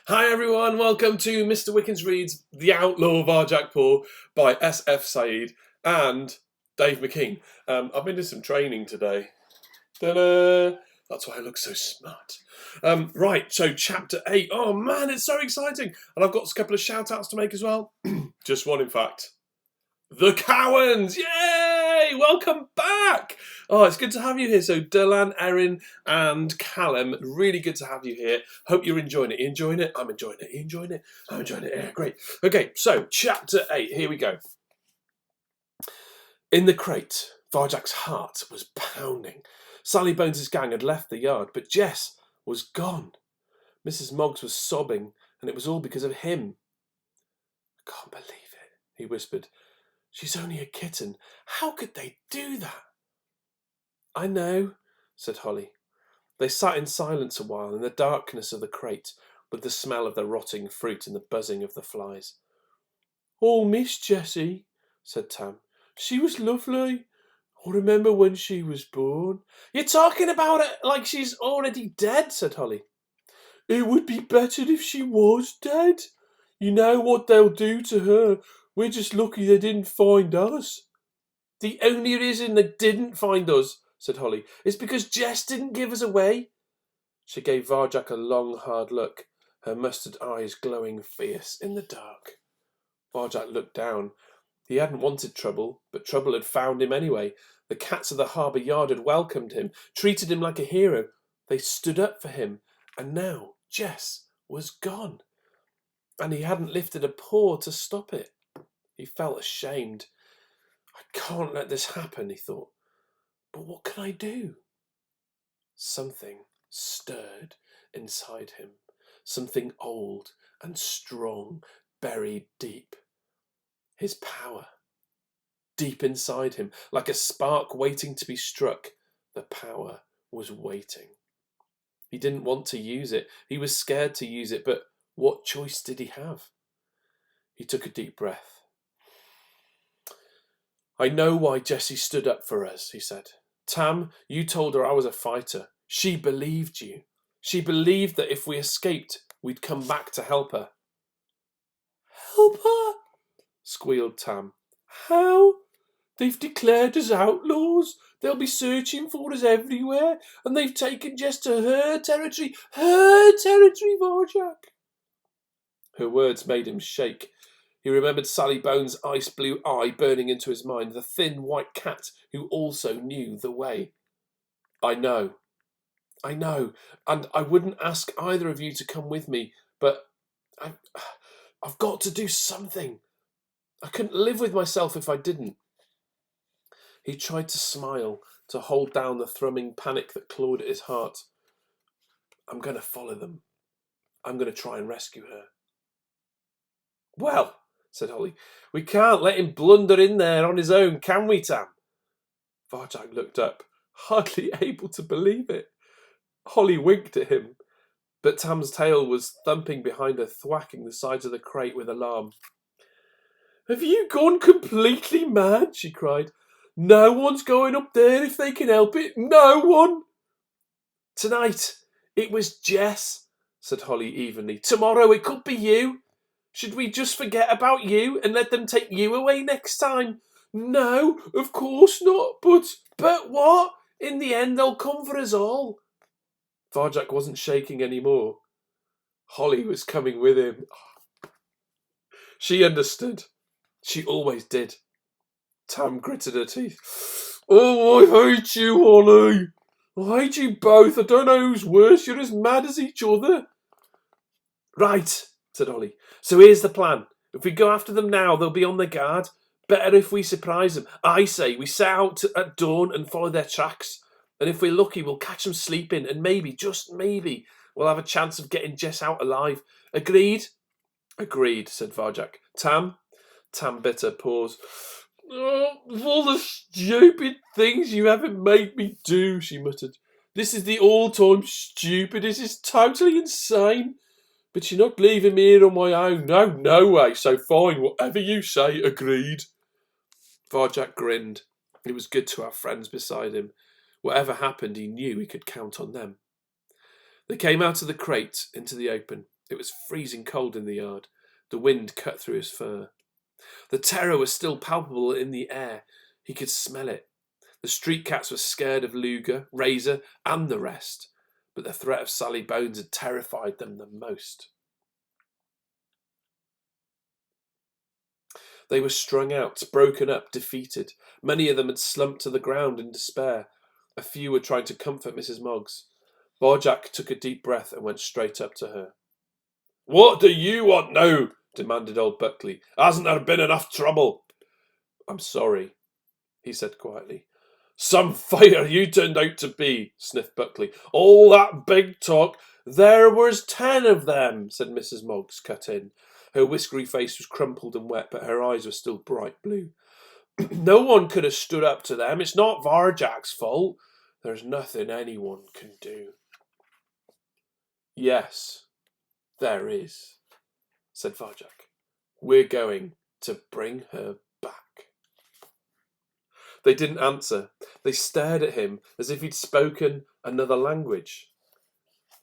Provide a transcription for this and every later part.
Hi everyone, welcome to Mr. Wickins Reads The Outlaw Varjak Paw by S.F. Said and Dave McKeen. I've been doing some training today. Ta-da! That's why I look so smart. Right, so chapter 8. Oh man, it's so exciting. And I've got a couple of shout outs to make as well. Just one, in fact. The Cowans! Yay! Welcome back! Oh, it's good to have you here. So, Dylan, Erin, and Callum, really good to have you here. Hope you're enjoying it. You enjoying it? I'm enjoying it. You enjoying it? I'm enjoying it. Yeah, great. Okay, so chapter 8. Here we go. In the crate, Varjak's heart was pounding. Sally Bones' gang had left the yard, but Jess was gone. Mrs. Moggs was sobbing, and it was all because of him. I can't believe it, he whispered. She's only a kitten. How could they do that? I know, said Holly. They sat in silence a while in the darkness of the crate, with the smell of the rotting fruit and the buzzing of the flies. Oh, Miss Jessie, said Tam. She was lovely. I remember when she was born. You're talking about it like she's already dead, said Holly. It would be better if she was dead. You know what they'll do to her. We're just lucky they didn't find us. The only reason they didn't find us, said Holly, is because Jess didn't give us away. She gave Varjak a long, hard look, her mustard eyes glowing fierce in the dark. Varjak looked down. He hadn't wanted trouble, but trouble had found him anyway. The cats of the harbour yard had welcomed him, treated him like a hero. They stood up for him, and now Jess was gone. And he hadn't lifted a paw to stop it. He felt ashamed. I can't let this happen, he thought. But what can I do? Something stirred inside him. Something old and strong, buried deep. His power. Deep inside him, like a spark waiting to be struck, the power was waiting. He didn't want to use it. He was scared to use it, but what choice did he have? He took a deep breath. I know why Jessie stood up for us, he said. Tam, you told her I was a fighter. She believed you. She believed that if we escaped, we'd come back to help her. Help her? Squealed Tam. How? They've declared us outlaws. They'll be searching for us everywhere, and they've taken Jess to her territory. Her territory, Varjak. Her words made him shake. He remembered Sally Bones' ice blue eye burning into his mind, the thin white cat who also knew the way. I know, and I wouldn't ask either of you to come with me, but I've got to do something. I couldn't live with myself if I didn't. He tried to smile, to hold down the thrumming panic that clawed at his heart. I'm going to follow them. I'm going to try and rescue her. Well, said Holly, we can't let him blunder in there on his own, can we, Tam? Varjak looked up, hardly able to believe it. Holly winked at him, but Tam's tail was thumping behind her, thwacking the sides of the crate with alarm. Have you gone completely mad? She cried. No one's going up there if they can help it. No one. Tonight it was Jess, said Holly evenly. Tomorrow it could be you. Should we just forget about you and let them take you away next time? No, of course not. But what? In the end, they'll come for us all. Varjak wasn't shaking anymore. Holly was coming with him. She understood. She always did. Tam gritted her teeth. Oh, I hate you, Holly. I hate you both. I don't know who's worse. You're as mad as each other. Right, said Holly. So here's the plan. If we go after them now, they'll be on their guard. Better if we surprise them. I say we set out at dawn and follow their tracks. And if we're lucky, we'll catch them sleeping. And maybe, just maybe, we'll have a chance of getting Jess out alive. Agreed? Agreed, said Varjak. Tam bit her paws. Oh, all the stupid things you haven't made me do, she muttered. This is the all-time stupid. This is totally insane. But you're not leaving me here on my own. No way. So fine, whatever you say, agreed. Varjak grinned. It was good to have friends beside him. Whatever happened, he knew he could count on them. They came out of the crate into the open. It was freezing cold in the yard. The wind cut through his fur. The terror was still palpable in the air. He could smell it. The street cats were scared of Luger, Razor, and the rest, but the threat of Sally Bones had terrified them the most. They were strung out, broken up, defeated. Many of them had slumped to the ground in despair. A few were trying to comfort Mrs. Moggs. Varjak took a deep breath and went straight up to her. "What do you want now?" demanded old Buckley. "Hasn't there been enough trouble?" "I'm sorry," he said quietly. "Some fighter you turned out to be," sniffed Buckley. "All that big talk—" "There was 10 of them," said Mrs. Moggs, cut in. Her whiskery face was crumpled and wet, but her eyes were still bright blue. "No one could have stood up to them. It's not Varjak's fault. There's nothing anyone can do." "Yes, there is," said Varjak. "We're going to bring her back." They didn't answer. They stared at him as if he'd spoken another language.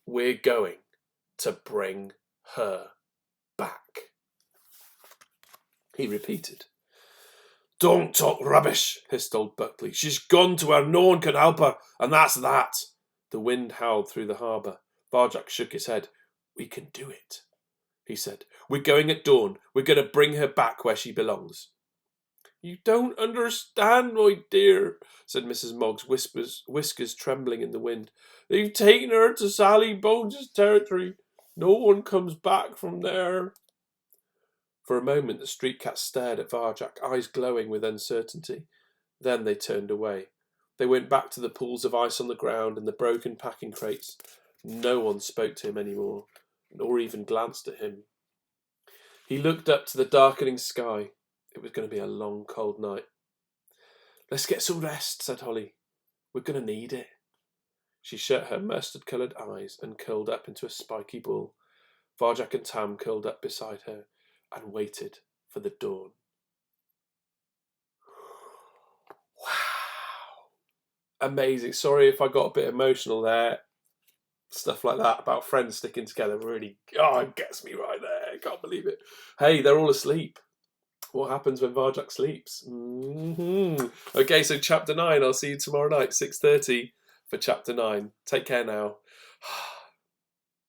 "We're going to bring her back," he repeated. "Don't talk rubbish," hissed old Buckley. "She's gone to where no one can help her, and that's that." The wind howled through the harbour. Varjak shook his head. "We can do it," he said. "We're going at dawn. We're going to bring her back where she belongs." "You don't understand, my dear," said Mrs. Moggs, whiskers trembling in the wind. "They've taken her to Sally Bones' territory. No one comes back from there." For a moment the street cats stared at Varjak, eyes glowing with uncertainty. Then they turned away. They went back to the pools of ice on the ground and the broken packing crates. No one spoke to him anymore, nor even glanced at him. He looked up to the darkening sky. It was going to be a long, cold night. "Let's get some rest," said Holly. "We're going to need it." She shut her mustard-coloured eyes and curled up into a spiky ball. Varjak and Tam curled up beside her and waited for the dawn. Wow. Amazing. Sorry if I got a bit emotional there. Stuff like that about friends sticking together really, it gets me right there. I can't believe it. Hey, they're all asleep. What happens when Varjak sleeps? Okay, so chapter 9. I'll see you tomorrow night, 6:30 for chapter 9. Take care now.